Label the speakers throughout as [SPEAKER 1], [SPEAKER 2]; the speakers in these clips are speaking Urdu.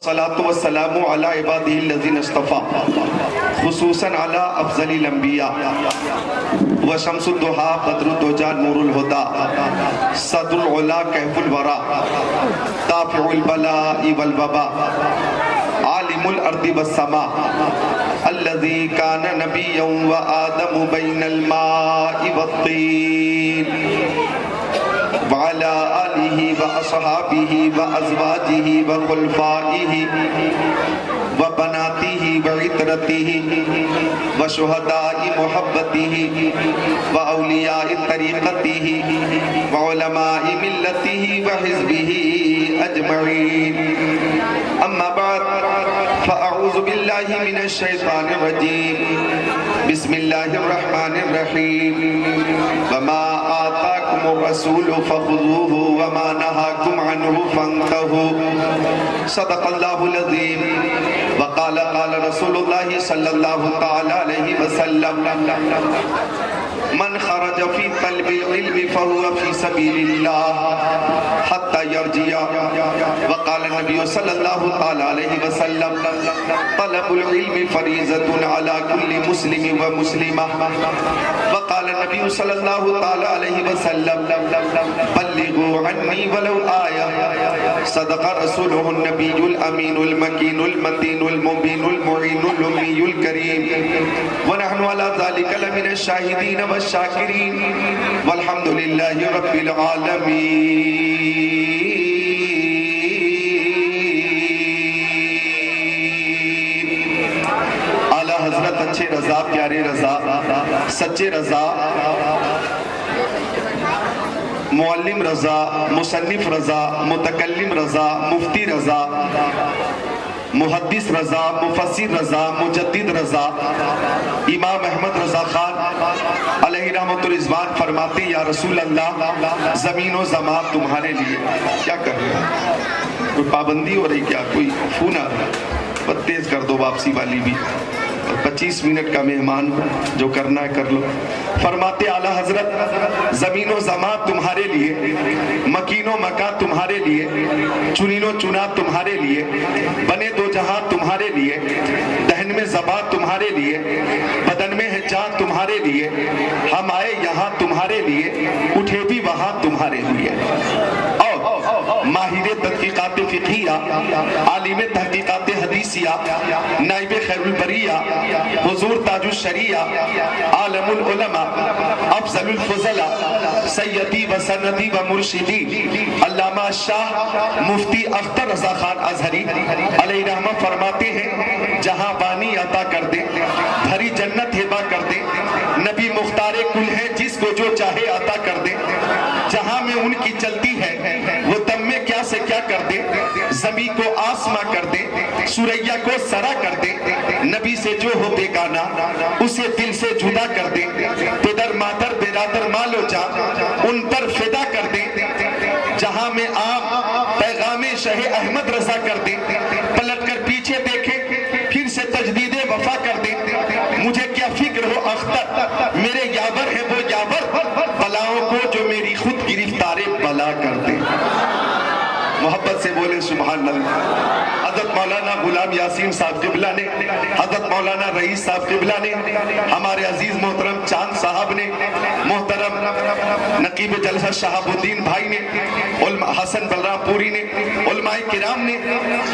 [SPEAKER 1] الصلاة والسلام على عباده الذين اصطفى خصوصاً على افضل الانبیاء وشمس الضحى بدر الدجى نور الهدى صدر العلا كهف الورى دافع البلاء والوباء عالم الارض والسماء الذي كان نبيا وآدم بين الماء والطين وعلى آلہ وأصحابہ وأزواجہ وخلفائہ وبناتہ وعترتہ وشہداء محبتہ وأولیاء طریقتہ وعلماء ملتہ وحزبہ اجمعین اما بعد فأعوذ باللہ من الشیطان الرجیم بسم اللہ الرحمن الرحیم وما آتاکم الرسول فخذوه وما نهاكم عنه فانتهوا صدق الله العظيم وقال رسول الله صلى الله تعالى عليه وسلم من خرج في طلب العلم فهو في سبيل الله حتى يرجع وقال النبي صلى الله تعالى عليه وسلم طلب العلم فريضة على كل مسلم ومسلمة وقال النبي صلى الله تعالى عليه وسلم بلغوا عني ولو آية صدق رسوله النبي الأمين المكين المتين المبين المعين الأمي الكريم ونحن على ذلك لمن الشاهدين والشاكرين والحمد لله رب العالمين اعلیٰ حضرت اچھے رضا پیارے رضا سچے رضا معلم رضا مصنف رضا متکلم رضا مفتی رضا محدث رضا مفسر رضا مجدد رضا امام احمد رضا خان علیہ رحمت الرضوان فرماتے یا رسول اللہ زمین و زمان تمہارے لیے کیا کر رہے ہیں کوئی پابندی ہو رہی کیا کوئی فون آ رہا بس تیز کر دو واپسی والی بھی 25 منٹ کا مہمان جو کرنا ہے کر لو فرماتے اعلیٰ حضرت زمین و زمان تمہارے لیے مکین و مکان تمہارے لیے چنین و چنا تمہارے لیے بنے دو جہاں تمہارے لیے دہن میں زبان تمہارے لیے بدن میں ہے جان تمہارے لیے ہم آئے یہاں تمہارے لیے اٹھے بھی وہاں تمہارے لیے ماہر تحقیقات فقہیہ عالم تحقیقات حدیثیہ نائب خیر البریہ حضور تاج الشریعہ عالم العلماء افضل الفضلاء سیدی و سندی و مرشدی علامہ شاہ مفتی اختر رضا خان ازہری علیہ رحمہ فرماتے ہیں جہاں بانی عطا کر دے بھری جنت ہبا کر دے نبی مختار کل ہے جس کو جو چاہے عطا کر دے جہاں میں ان کی چلتی ہے وہ دم میں کیا سے کیا کر دے زمین کو آسماں کر دے سوریا کو سرا کر دے نبی سے جو ہو بیگانہ اسے دل سے جدا کر دے پدر مادر برادر مال و جان ان پر فدا کر دے جہاں میں عام پیغام شہ احمد رضا کر دے پلٹ کر پیچھے دیکھے پھر سے تجدید وفا کر دے مجھے کیا فکر ہو اختر میرے یاور ہے وہ یاور بلاؤں کو جو میری خود گرفتار بلا کر دے محبت سے بولے سبحان اللہ حضرت مولانا غلام یاسین صاحب قبلہ نے حضرت مولانا رئیس صاحب قبلہ نے ہمارے عزیز محترم چاند صاحب نے محترم نقیب جلسہ شہاب الدین بھائی نے علماء حسن بلرام پوری نے علماء کرام نے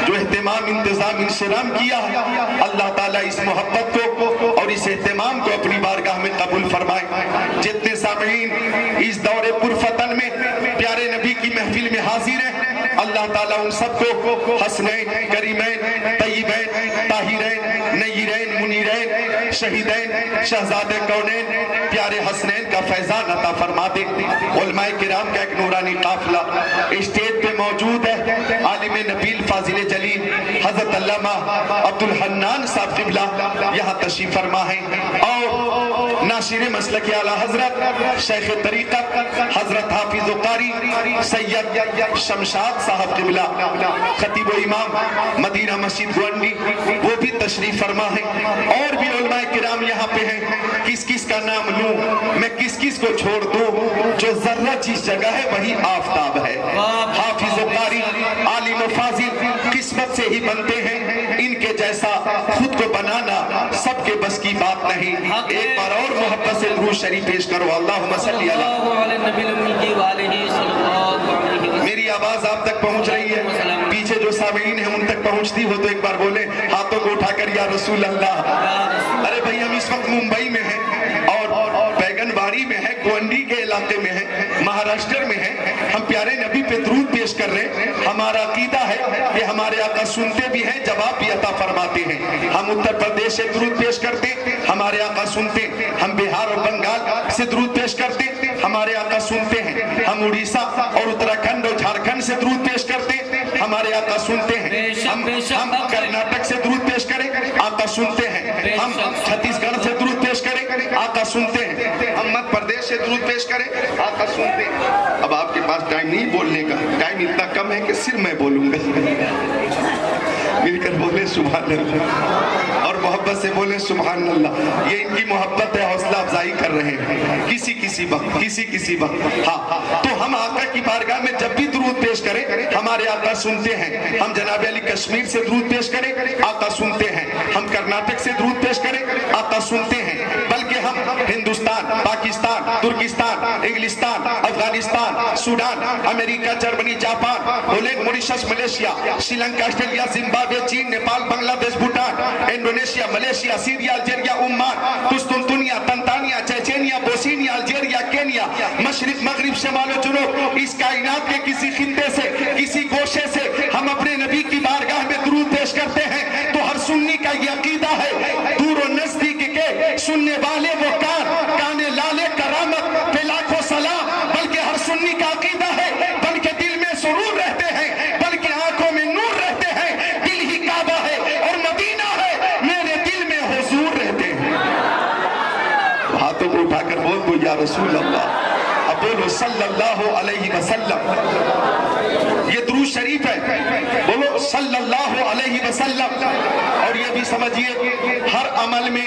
[SPEAKER 1] جو اہتمام انتظام انشرام کیا ہے اللہ تعالیٰ اس محبت کو اور اس اہتمام کو اپنی بارگاہ میں قبول فرمائے جتنے سامعین اس دور پرفتن میں پیارے نبی کی محفل میں حاضر ہیں اللہ تعالیٰ ان سب کو حسنین کریمین طیبین طاہرین نیرین منیرین شہیدین شہزادے کونین پیارے حسنین کا فیضان عطا فرما دے علماء کرام کا ایک نورانی قافلہ اسٹیج پہ موجود ہے عالم نبیل فاضل جلیل حضرت علامہ عبدالحنان صاحب قبلہ یہاں تشریف فرما ہے اور ناشر مسلک اعلیٰ حضرت شیخ طریقت حضرت حافظ قاری سید شمشاد صاحب قبلہ خطیب و امام مدینہ مسجد گوانڈی وہ بھی تشریف فرما ہے اور بھی علماء علماء کرام یہاں پہ ہیں، کس کس کا نام لوں میں، کس کس کو چھوڑ دوں؟ جو ذرہ جس جگہ ہے وہی آفتاب ہے۔ حافظ و قاری، عالم و فاضل قسمت سے ہی بنتے ہیں، ان کے جیسا خود کو بنانا سب کے بس کی بات نہیں۔ ایک بار اور محبت سے درود شریف پیش کرو، اللہم صلی میری آواز آپ تک پہنچ رہی ہے؟ پیچھے جو سامعین ہیں ان تک پہنچتی ہو تو ایک بار بولیں ہاتھوں کو اٹھا کر یا رسول اللہ۔ ارے بھائی ہم اس وقت ممبئی میں ہیں اور بیگن باری میں ہیں، گونڈی کے علاقے میں ہیں، مہاراشٹر میں ہیں، ہم پیارے نبی پہ درود پیش کر رہے ہیں۔ ہمارا عقیدہ ہے کہ ہمارے آقا سنتے بھی ہیں، جواب بھی عطا فرماتے ہیں۔ ہم اتر پردیش سے درود پیش کرتے ہیں، ہمارے آقا سنتے ہیں۔ ہم بہار اور بنگال سے درود پیش کرتے ہیں، ہمارے آقا سنتے ہیں۔ ہم اڑیسہ اور اتراکھنڈ اور جھارکھنڈ سے درود پیش کرتے ہیں، ہمارے آقا سنتے ہیں۔ ہم کرناٹک سے درود پیش کریں، آقا سنتے ہیں۔ ہم چھتیس گڑھ سے درود پیش کریں، آقا سنتے ہیں۔ ہم مدھیہ پردیش سے درود پیش کریں، آقا سنتے ہیں۔ اب آپ کے پاس ٹائم نہیں بولنے کا، ٹائم اتنا کم ہے کہ صرف میں بولوں گا۔ مل کر بولے سبحان اللہ اور محبت سے بولے سبحان اللہ۔ یہ ان کی محبت ہے، حوصلہ افزائی کر رہے ہیں کسی وقت۔ ہاں تو ہم آقا کی بارگاہ میں جب بھی درود پیش کریں ہمارے آقا سنتے ہیں۔ ہم جناب علی کشمیر سے درود پیش کریں، آقا سنتے ہیں۔ ہم کرناٹک سے درود پیش کریں، آقا سنتے ہیں۔ بلکہ ہم ہندوستان، پاکستان، ترکستان، انگلستان، افغانستان، سوڈان، امریکہ، Germany, Japan, Holland, Mauritius, Malaysia, Sri Lanka, Australia, Zimbabwe, چین، Nepal, Bangladesh, Bhutan, Indonesia, Malaysia, Syria, Algeria, Oman, قسطنطنیہ، Tanzania, Chechnya, Bosnia, Algeria, Kenya, مشرق، مغرب، شمال و جنوب، اس کائنات کے کسی خطے سے، کسی گوشے سے ہم اپنے نبی کی بارگاہ میں درود پیش کرتے ہیں تو ہر سنی کا یہ عقیدہ ہے، دور و نزدیک کے سننے والے وہ کان لالے کرامت پہ لاکھوں سلام۔ بلکہ ہر سنی کا عقیدہ ہے بلکہ دل میں سرور رہتے ہیں، بلکہ آنکھوں میں نور رہتے ہیں، دل ہی کعبہ ہے اور مدینہ ہے، میرے دل میں حضور رہتے ہیں۔ ہاتھوں کو اٹھا کر بول دو یا رسول اللہ، اب بولو صلی اللہ علیہ وسلم۔ یہ درود شریف ہے، بولو صلی اللہ علیہ وسلم۔ اور یہ بھی سمجھیے ہر عمل میں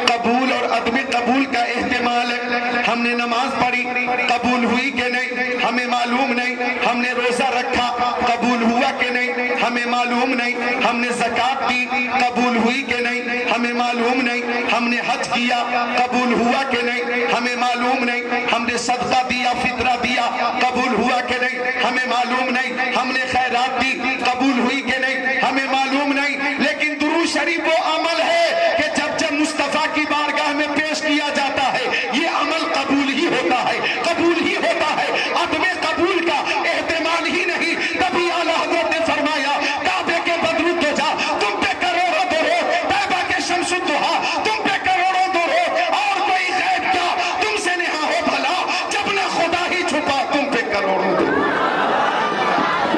[SPEAKER 1] قبول اور عدم قبول کا احتمال ہے۔ ہم نے نماز پڑھی، قبول ہوئی کہ نہیں ہمیں معلوم نہیں۔ ہم نے روزہ رکھا، قبول ہوا کہ نہیں ہمیں معلوم نہیں۔ ہم نے زکوٰۃ دی، قبول ہوئی کہ نہیں ہمیں معلوم نہیں۔ ہم نے حج کیا، قبول ہوا کہ نہیں ہمیں معلوم نہیں۔ ہم نے صدقہ دیا، فطرہ دیا، قبول ہوا کہ نہیں ہمیں معلوم نہیں۔ ہم نے خیرات دی، قبول ہوئی کہ نہیں ہمیں معلوم نہیں۔ لیکن درود شریف وہ عمل ہے کہ جب مصطفیٰ کی بارگاہ میں پیش کیا جاتا ہے یہ عمل قبول ہی ہوتا ہے، قبول ہی ہوتا ہے، عدم قبول کا احتمال ہی نہیں۔ تبھی اعلیٰ حضرت نے فرمایا کعبے کے بدر الدجا تم پہ کروڑوں درود، طیبہ کے شمس الضحیٰ تم پہ کروڑوں درود، اور کوئی غیب کیا تم سے نہا ہو بھلا، جب نہ خدا ہی چھپا تم پہ کروڑوں درود۔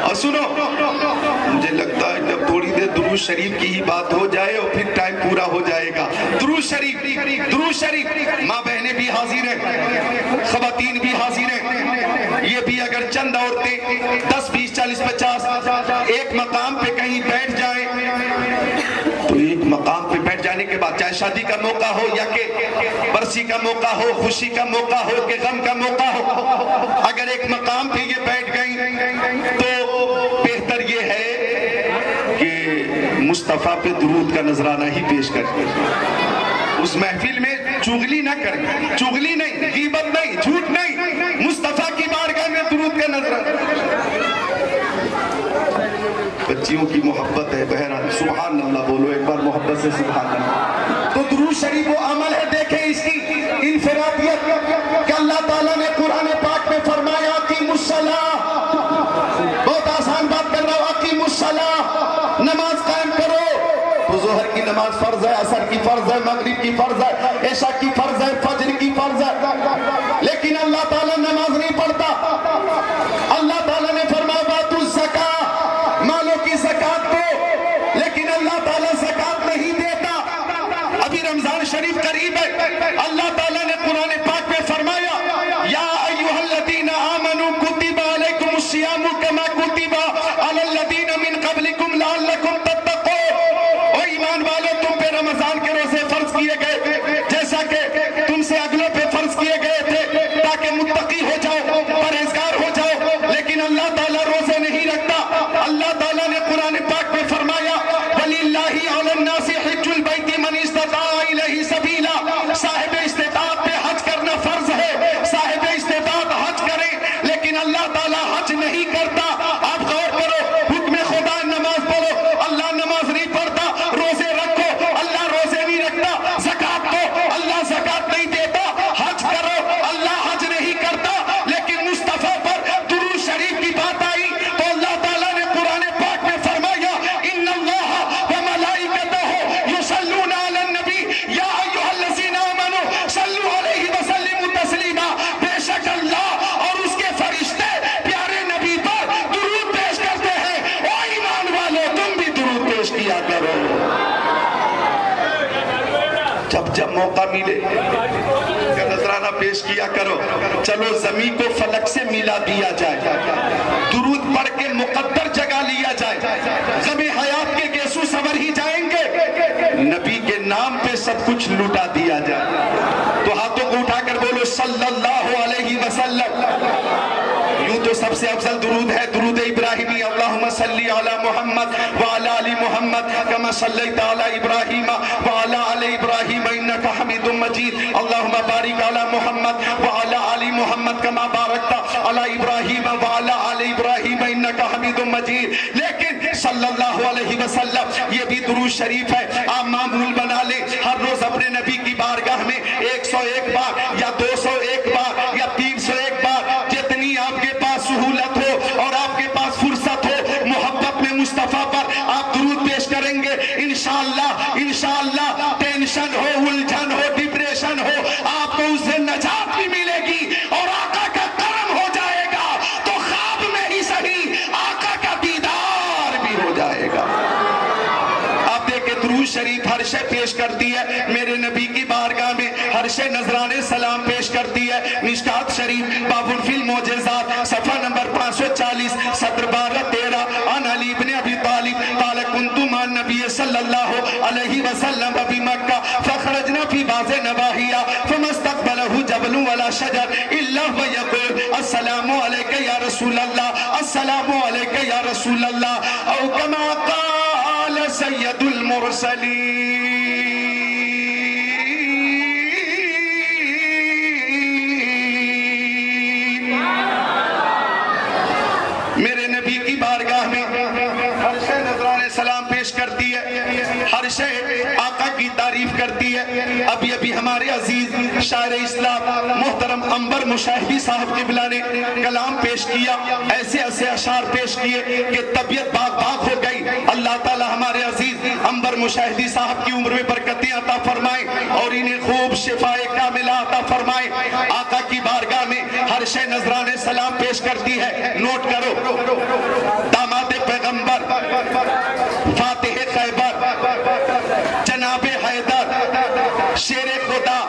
[SPEAKER 1] اور سنو، مجھے لگتا ہے جب تھوڑی دیر درود شریف کی ہی بات ہو جائے اور پھر ٹائم پورا ہو جائے گا۔ درود شریف، ماں بہنیں بھی حاضر ہیں، خواتین بھی حاضر ہیں۔ یہ بھی اگر چند عورتیں 10 20 40 50 ایک مقام پہ کہیں بیٹھ جائیں تو ایک مقام پہ بیٹھ جانے کے بعد چاہے شادی کا موقع ہو یا کہ برسی کا موقع ہو، خوشی کا موقع ہو کہ غم کا موقع ہو، اگر ایک مقام پہ یہ بیٹھ گئیں تو بہتر یہ ہے کہ مصطفیٰ پہ درود کا نذرانہ ہی پیش کریں۔ اس محفل میں چغلی نہ کریں، چغلی نہیں، غیبت نہیں، جھوٹ نہیں، مصطفیٰ کی بارگاہ میں درود کا نذرانہ۔ بچیوں کی محبت ہے، بہرحال سبحان اللہ بولو ایک بار محبت سے سبحان اللہ۔ تو درود شریف وہ عمل ہے، دیکھیں اس کی انفرادیت کہ اللہ تعالیٰ نے قرآن پاک میں فرمایا اقیموا الصلاۃ، بہت آسان بات کر رہا ہوں، اقیموا الصلاۃ، نماز قائم کرو۔ تو ظہر کی نماز فرض ہے، عصر کی فرض ہے، مغرب کی فرض ہے، عشاء کی فرض ہے، فجر کی فرض ہے، لیکن اللہ تعالیٰ نماز نہیں پڑھتا۔ اللہ تعالیٰ نے فرمایا وآتوا الزکاۃ، مالوں کی زکات دو، لیکن اللہ تعالیٰ زکات نہیں دیتا۔ ابھی رمضان شریف قریب ہے، اللہ تعالیٰ نے قرآن پاک میں فرمایا یا ایھا الذین آمنوا کتب علیکم الصیام کما کتب علی الذین من قبلکم لعلکم تتقون۔ او ایمان والو تم پہ رمضان کے روزے فرض کیے گئے جب موقع ملے نذرانہ پیش کیا کرو. چلو زمین کو فلک سے ملا دیا جائے, درود پڑھ کے مقدر جگہ لیا جائے, غم حیات کے گیسو سنور ہی جائیں گے, نبی کے نام پہ سب کچھ لوٹا دیا جائے. تو ہاتھوں کو اٹھا کر بولو صلی اللہ علیہ وسلم. یوں تو سب سے افضل درود ہے درود ابراہیمی. اللہم صلی علی محمد وعلی آل محمد کما صلیت علی ابراہیم وعلی آل ابراہیم انک حمید مجید. اللہم بارک علی محمد وعلی آل محمد کما بارکت علی ابراہیم وعلی آل ابراہیم انک حمید مجید. لیکن صلی اللہ علیہ وسلم یہ بھی درود شریف ہے, آپ معمول بنا لیں ہر روز اپنے نبی کی بارگاہ میں 101 بار یا 201 بار یا 301 بار, جتنی آپ کے پاس سہولت ہو اور آپ کے پاس فرصت ہو, محبت میں مصطفیٰ پر آپ درود پیش کریں گے. انشاءاللہ ٹینشن ہو, الجھن ہو, ڈپریشن ہو, آپ کو اس سے نجات بھی ملے گی اور آقا کا کرم ہو جائے گا تو خواب میں ہی صحیح آقا کا دیدار بھی ہو جائے گا. آپ دیکھیں درود شریف ہر شے پیش کرتی ہے میرے نبی کی بارگاہ میں, ہر شے نذرانے سلام پیش کرتی ہے. مشکات شریف باب فی المعجزات صفحہ نمبر 540 سطر 12-13 عن علی بن ابی طالب قال كنت مع النبي صلی اللہ علیہ وسلم بمکہ فخرجنا فی بعض نواحیہ فما استقبله جبل ولا شجر الا ويقول السلام علیک یا رسول اللہ, السلام علیک یا رسول اللہ, او کما قال سید المرسلین. میرے نبی کی بارگاہ میں ہر شے نذرانے سلام پیش کرتی ہے, ہر شے آقا کی تعریف کرتی ہے. ابھی ہمارے عزیز شاعر اسلام محترم عنبر مشاہدی صاحب قبلہ نے کلام پیش کیا, ایسے ایسے اشعار پیش کیے کہ طبیعت باغ باغ ہو گئی. اللہ تعالی ہمارے عزیز عنبر مشاہدی صاحب کی عمر میں برکتیں عطا فرمائے اور انہیں خوب شفاء کاملہ عطا فرمائے. آقا کی بارگاہ میں ہر شے نذرانے سلام پیش کرتی ہے. نوٹ کرو, داماد پیغمبر, فاتح خیبر, جناب حیدر, شیر خدا,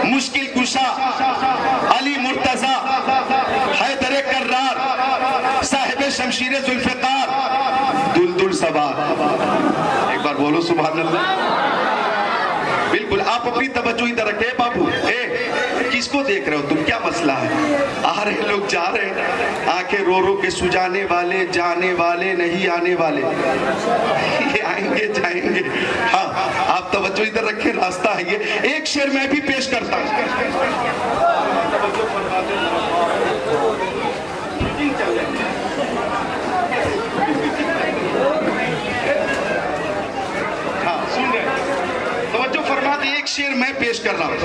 [SPEAKER 1] مشکل کشا, علی مرتضی, حیدر کرار, صاحب شمشیر ذوالفقار, دلدل سوار. ایک بار بولو سبحان اللہ. بالکل آپ اپنی توجہ ادھر رکھے. بابو کس کو دیکھ رہے ہو تم, کیا مسئلہ ہے؟ آ رہے لوگ جا رہے ہیں, آنکھیں رو رو کے سجانے والے, جانے والے نہیں آنے والے, یہ آئیں گے جائیں گے. ہاں آپ توجہ ادھر رکھیں, راستہ ہے یہ. ایک شعر میں بھی پیش کرتا ہوں. ہاں سن رہے توجہ فرما دیں. ایک شعر میں پیش کر رہا ہوں,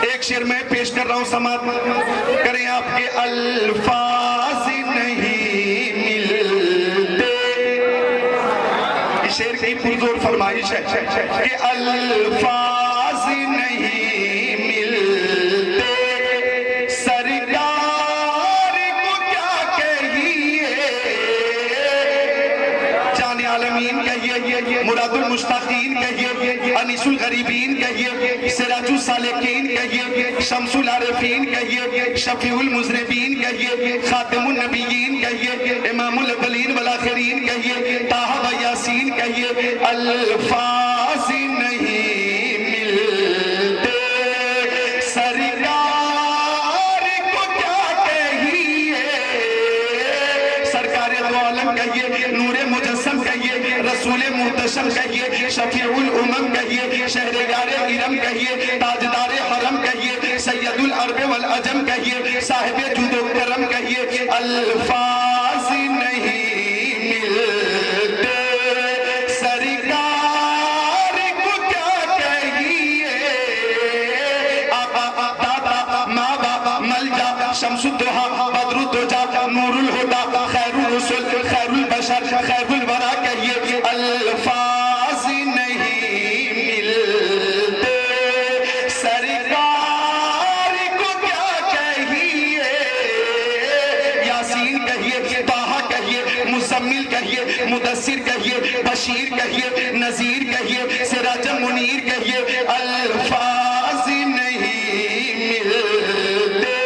[SPEAKER 1] ایک شعر میں پیش کر رہا ہوں, سماعت کریں. آپ کے الفاظ نہیں ملتے, اس شعر کی پرزور فرمائش ہے کہ الفاظ نہیں ملتے, سرکار کو کیا کہیے, جان عالمین کہیے, مراد المشتاقین کہیے, انیس الغریبین کہیے, سراج السالکین کہیے, شمس العارفین کہیے, شفیع المذنبین کہیے, خاتم النبیین کہیے, امام الاولین والآخرین کہیے, طٰہٰ و یاسین کہیے. الفاظ نہیں ملتے, سرکار کو کیا کہیے, سرکار دو عالم کہیے, نور مجسم کہیے, رسول محتشم کہیے, شفیع الامم کہیے, شہریار ارم کہیے, تاجدار حرم کہیے, سید العرب والعجم کہیے, صاحب جود و کرم کہیے. الفاظ نہیں ملتے, سرکار کو کیا کہیے, آقا دادا ماں باپ ملجا شمس الضحیٰ بدر الدجا نور الہدیٰ خیر الرسل خیر البشر خیر الورا کہیے. الفاظ نہیں ملتے, سرکار کو کیا کہیے, یاسین کہیے, طٰہٰ کہیے, مزمل کہیے, مدثر کہیے، بشیر کہیے، نذیر کہیے، سراج منیر کہیے، الفاظ نہیں ملتے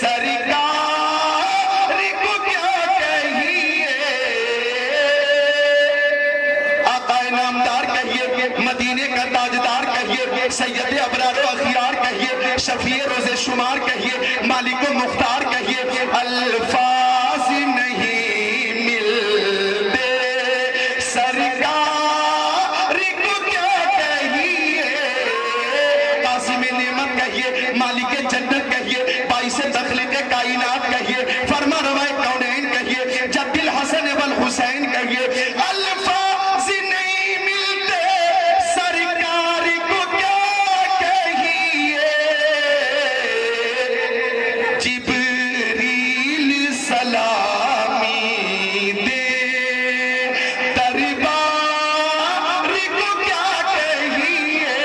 [SPEAKER 1] سرکار کو کیا کہیے، آقا نامدار کہیے، مدینے کا تاجدار کہیے، سید ابرار و اخیار کہیے، شفیع روز شمار کہیے، مالک و مختار کہیے، الفاظ نہیں ملتے سرکار کو کیا کہیے، قاسم نعمت کہیے، مالک جنت کہیے، باعث تخلیق کائنات کہیے، فرما روائے کونین کہیے، جد الحسن والحسین کہیے، الفاظ نہیں ملتے سرکار کو کیا کہیے، جبریل سلامی دے دربار کو کیا کہیے،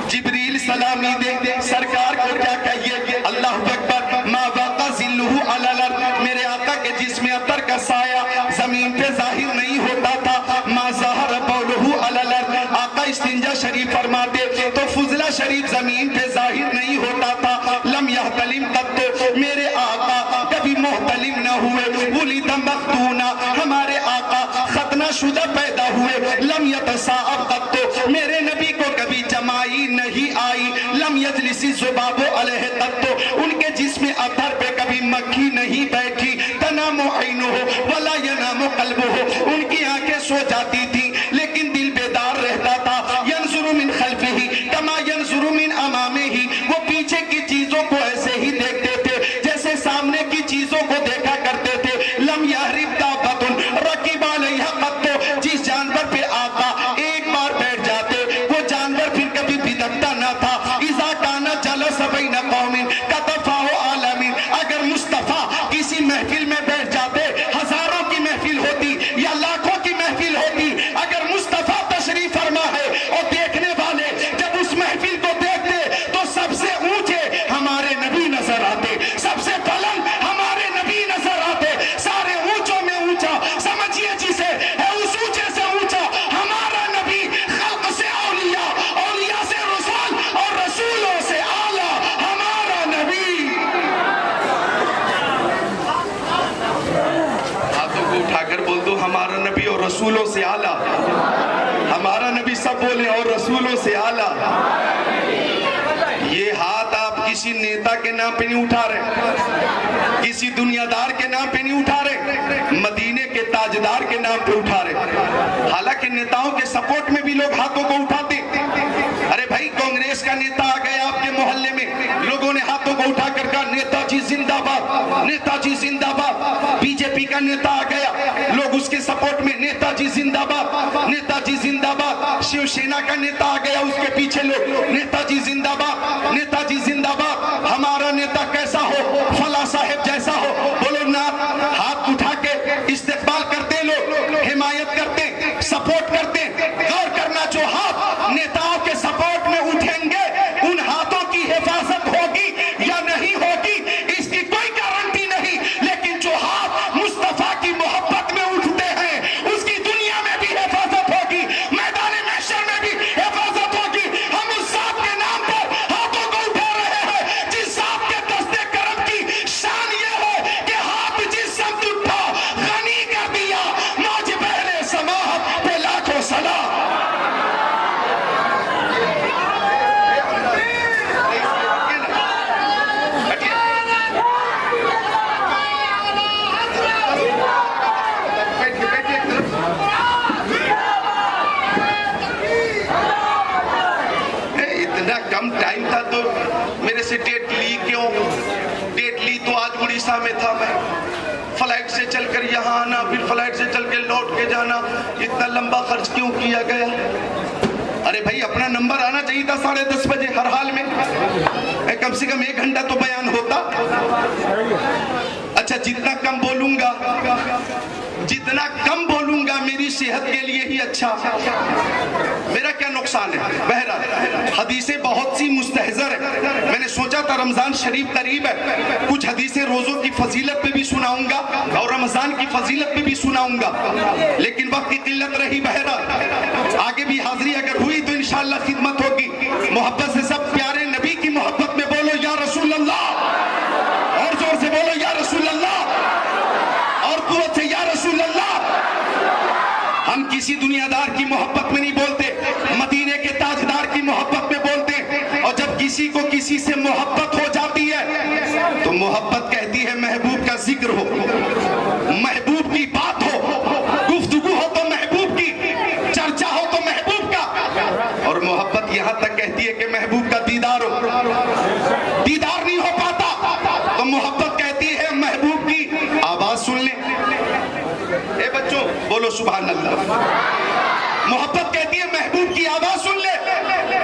[SPEAKER 1] جبریل سلامی دے سرکار کو کیا کہیے، اللہ اکبر، ما وقع ذلہ علی الارض، میرے آقا کے جسم اطہر کا سایہ زمین پہ ظاہر نہیں ہوتا تھا، ما ظہر بولہ علی الارض، آقا استنجا شریف فرماتے تو فضلہ شریف زمین پہ ظاہر نہیں ہوتا تھا، لم یحتلم قط، میرے آقا کبھی محتلم نہ ہوئے، ولد مختونا، ہمارے آقا ختنہ شدہ پیدا ہوئے، لم یتساءب قط، میرے نبی کو کبھی جمائی نہیں آئی، لم یجلس الذباب علیہ قط، ان کے جسم اطہر پہ کبھی مکھی نہیں بیٹھی، تنام عینہ ولا ینام قلبہ، ان کی آنکھیں سو جاتی تھی لیکن دل بیدار رہتا تھا، ینظر من خلفہ کما ینظر من امامہ، وہ پیچھے کی چیزوں کو ایسے ہی دیکھتے تھے جیسے سامنے کی چیزوں کو دیکھا کرتے تھے، لم یحرب دابۃ رکب علیہا قط، جس جانور پہ آقا ایک بار بیٹھ جاتے وہ جانور پھر کبھی بھٹکتا نہ تھا، اذا کان جلس بین قوم کتفاہ عالمین، اگر مصطفیٰ کسی محفل میں بیٹھ جاتے، ہزاروں کی محفل ہوتی یا لاکھوں کی محفل ہوتی، اگر مصطفیٰ تشریف فرما ہے اور دیکھنے والے جب اس محفل کو دیکھتے تو سب سے اونچے ہمارے نبی نظر آتے، سب سے بلند ہمارے نبی نظر آتے، سارے اونچوں میں اونچا، سمجھیے جسے ہے اس اونچے سے اونچا ہمارا نبی، خلق سے اولیاء، اولیاء سے رسول اور رسولوں سے اعلیٰ ہمارا نبی۔ ہاتھوں کو اٹھا کر بول دو ہمارا نبی اور رسولوں سے اعلیٰ، ہمارا نبی سب بولے اور رسولوں سے اعلیٰ۔ یہ ہاتھ آپ کسی نیتا کے نام پہ نہیں اٹھا رہے، کسی دنیا دار کے نام پہ نہیں اٹھا رہے، مدینے کے تاجدار کے نام پہ اٹھا رہے۔ حالانکہ نیتاؤں کے سپورٹ میں بھی لوگ ہاتھوں کو اٹھاتے، ارے بھائی کانگریس کا نیتا آ گیا آپ کے محلے میں، لوگوں نے ہاتھوں کو اٹھا کر کہا نیتا جی زندہ باد، نیتا جی زندہ باد، بی جے پی کا نیتا آ گیا، لوگ اس کے سپورٹ میں نیتا جی زندہ باد، نیتا جی زندہ باد، شیو سینا کا نیتا آ گیا اس کے پیچھے لوگ نیتا جی زندہ باد، نیتا جی زندہ باد، ہمارا نیتا کیسا ہو، فلاں صاحب جیسا ہو، بولو نا، ہاتھ اٹھا کے استقبال کرتے لوگ، حمایت کرتے، سپورٹ کرتے، غور کرنا جو ہاتھ نیتاؤں کے سپورٹ میں اٹھیں گے ان ہاتھوں کی حفاظت ہوگی یا نہیں ہوگی اس کی کوئی گارنٹی نہیں، لیکن جو ہاتھ مصطفیٰ کی محبت میں اٹھتے ہیں اس کی دنیا میں بھی حفاظت ہوگی، میدان محشر میں بھی حفاظت ہوگی۔ ہم اس ذات کے نام پر ہاتھوں کو اٹھا رہے ہیں جس ذات کے دستے کرم کی شان یہ ہے کہ ہاتھ جس سمت اٹھا غنی کر دیا، موج بحر سماحت پہ لاکھوں سلام۔ کم ٹائم تھا تو میرے سے ڈیٹ لی کیوں؟ ڈیٹ لی تو آج اڑیسہ میں تھا میں، فلائٹ سے چل کر یہاں آنا، پھر فلائٹ سے چل کے لوٹ کے جانا، اتنا لمبا خرچ کیوں کیا گیا؟ ارے بھائی اپنا نمبر آنا چاہیے تھا 10:30 بجے ہر حال میں، کم سے کم 1 گھنٹہ تو بیان ہوتا۔ اچھا جتنا کم بولوں گا میری صحت کے لیے ہی اچھا، میرا کیا نقصان ہے؟ بہرحال حدیثیں بہت سی مستحضر ہیں، میں نے سوچا تھا رمضان شریف قریب ہے، کچھ حدیثیں روزوں کی فضیلت پہ بھی سناؤں گا اور رمضان کی فضیلت پہ بھی سناؤں گا، لیکن وقت کی قلت رہی۔ بہرحال آگے بھی حاضری اگر ہوئی تو انشاءاللہ خدمت ہوگی۔ محبت سے سب پیارے نبی کی محبت میں بولو یا رسول اللہ، اور زور سے بولو یا رسول اللہ، اور قوت سے یا رسول اللہ۔ ہم کسی دنیا دار کی محبت میں نہیں بولتے، مدینے کے تاجدار کی محبت میں بولتے ہیں، اور جب کسی کو کسی سے محبت ہو جاتی ہے تو محبت کہتی ہے محبوب کا ذکر ہو، محبوب کی بات ہو، گفتگو ہو تو محبوب کی، چرچا ہو تو محبوب کا، اور محبت یہاں تک کہتی ہے کہ محبوب کا دیدار ہو، دیدار نہیں ہو پاتا تو محبت کہتی ہے محبوب کی آواز سن لیں۔ اے بچوں بولو سبحان اللہ۔ محبت کہتی ہے محبوب کی آواز سن لے،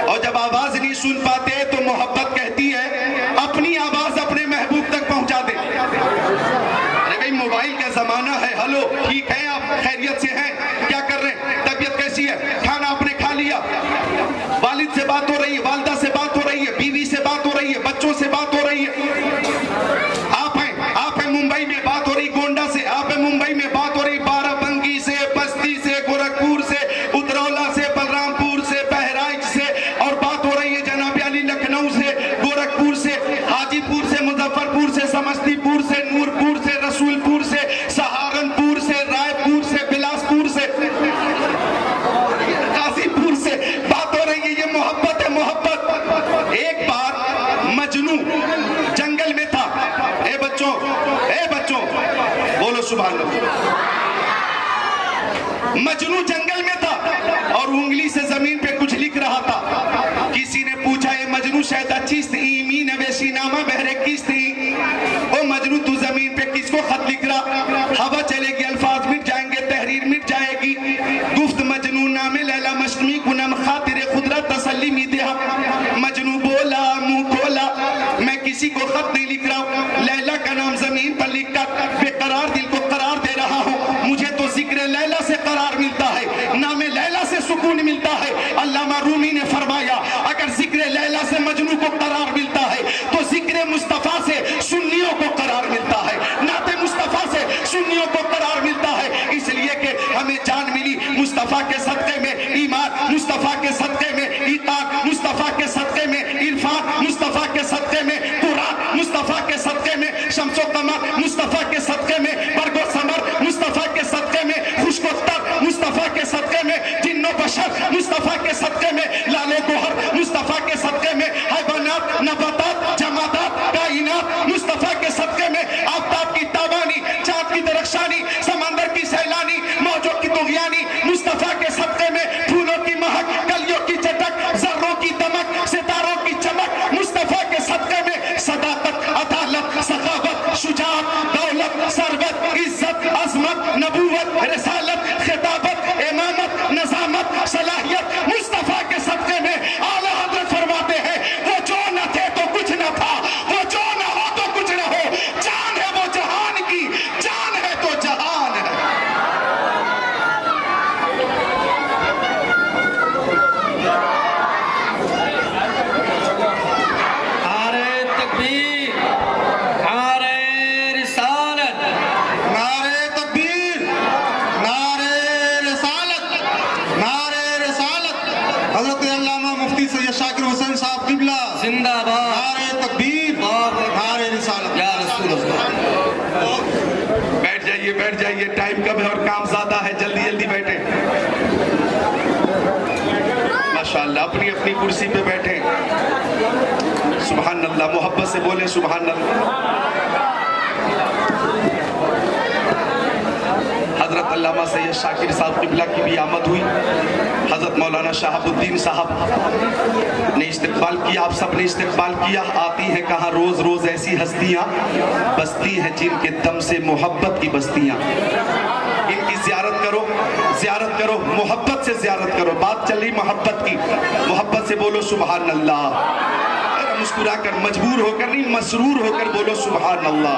[SPEAKER 1] اور جب آواز نہیں سن پاتے تو محبت کہتی ہے اپنی آواز اپنے محبوب تک پہنچا دے۔ ارے بھائی موبائل کا زمانہ ہے، ہلو ٹھیک ہے آپ خیریت سے ہیں، کیا کر رہے ہیں، طبیعت کیسی ہے، کھانا آپ نے کھا لیا، والد سے بات ہو رہی ہے، والدہ سے بات ہو رہی ہے، بیوی سے بات ہو رہی ہے، بچوں سے بات ہو رہی ہے، آپ ہیں ممبئی میں بات ہو رہی گونڈا سے، آپ ہیں ممبئی میں بات ہو رہی بارہ بنکی سے، بستی سے، گورکھپور سے، اترولا سے، بلرامپور سے، بہرائچ سے، اور بات ہو رہی ہے جناب علی لکھنؤ سے، گورکھپور سے، حاجی پور سے، مظفرپور سے، سمستی پور سے، نورپور سے، رسول پور سے، سہارنپور سے، رائے پور سے، بلاسپور سے، غازی پور سے بات ہو رہی ہے۔ یہ محبت ہے، محبت۔ ایک بار مجنو جنگل میں تھا، اے بچوں بولو سبحان اللہ۔ مجنو جنگل میں تھا اور انگلی سے زمین پہ کچھ لکھ رہا تھا۔ کسی نے پوچھا اے مجنو شاید چیست ایمی نویسی نامہ بہرے کیست ای، او مجنو تو زمین پہ کس کو خط لکھ رہا؟ ہوا چلے گی، الفاظ مٹ جائیں گے، تحریر مٹ جائے گی۔ گفت مجنو نام لیلا مشتمی کنم خاطر خدرت تسلی می دیا۔ مجنو بولا منہ کھولا میں کسی کو خط نہیں لکھ رہا، لیلا کا نام زمین پر لکھ کر بے قرار دل کو قرار دے رہا ہوں۔ مجھے تو ذکر لیلا سے قرار ملتا ہے، نام لیلا سے سکون ملتا ہے۔ علامہ رومی نے فرمایا اگر ذکر لیلا سے مجنو کو قرار ملتا ہے تو ذکر مصطفیٰ سے سنیوں کو قرار ملتا ہے، نعت مصطفیٰ سے سنیوں کو قرار ملتا ہے، اس لیے کہ ہمیں جان ملی مصطفیٰ کے صدقے میں، ایمان مصطفیٰ کے صدقے میں، ایقان مصطفیٰ کے صدقے میں، عرفان مصطفیٰ کے صدقے میں، قرآن مصطفیٰ کے صدقے میں، شمس و قمر مصطفیٰ کے صدقے میں، برگ و ثمر مصطفیٰ کے صدقے میں، خشک و تر مصطفیٰ کے صدقے میں، جن و بشر مصطفیٰ کے صدقے میں، لال و گوہر مصطفیٰ کے صدقے میں، حیوانات نباتات جمادات کائنات مصطفیٰ کے صدقے میں، آفتاب کی تابانی، چاند کی درخشانی، سمندر کی سیلانی، موجوں کی طغیانی مصطفیٰ کے صدقے میں، پھولوں کی مہک، کلیوں کی چٹک، ذروں کی دمک، ستاروں کی چمک مصطفیٰ کے صدقے میں، صداقت، عدالت، سخاوت، شجاعت، دولت، ثروت، عزت، عظمت، نبوت، رسالت، خطابت، امامت، نظامت، صلاحیت مصطفیٰ کے صدقے میں۔ اعلیٰ حضرت فرماتے ہیں وہ جو نہ تھے تو کچھ نہ تھا، وہ جو نہ ہو تو کچھ نہ ہو، جان ہے وہ جہان کی، جان ہے تو جہان ہے۔
[SPEAKER 2] نعرہ تکبیر، نعرہ رسالت،
[SPEAKER 3] نعرہ تکبیر، نعرہ رسالت، نعرہ رسالت۔ حضرت علامہ مفتی سید شاکر حسین صاحب قبلہ
[SPEAKER 2] زندہ باد،
[SPEAKER 3] نعرہ تکبیر، نعرہ رسالت۔
[SPEAKER 2] یا رسول اللہ۔
[SPEAKER 1] بیٹھ جائیے ٹائم کم ہے اور کام زیادہ ہے، جلدی جلدی بیٹھیں۔ ماشاءاللہ اپنی اپنی کرسی پہ بیٹھیں۔ سبحان اللہ، محبت سے بولیں سبحان اللہ۔ حضرت علامہ سید شاکر صاحب قبلہ کی بھی آمد ہوئی، حضرت مولانا شہاب الدین صاحب نے استقبال کیا، آپ سب نے استقبال کیا۔ آتی ہیں کہاں روز روز ایسی ہستیاں، بستی ہیں جن کے دم سے محبت کی بستیاں۔ ان کی زیارت کرو، زیارت کرو، محبت سے زیارت کرو۔ بات چل رہی محبت کی، محبت سے بولو سبحان اللہ۔ مسکرا کر، مجبور ہو کر نہیں، مسرور ہو کر بولو سبحان اللہ۔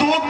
[SPEAKER 1] 2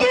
[SPEAKER 1] 2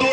[SPEAKER 1] 2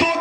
[SPEAKER 1] 2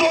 [SPEAKER 1] 2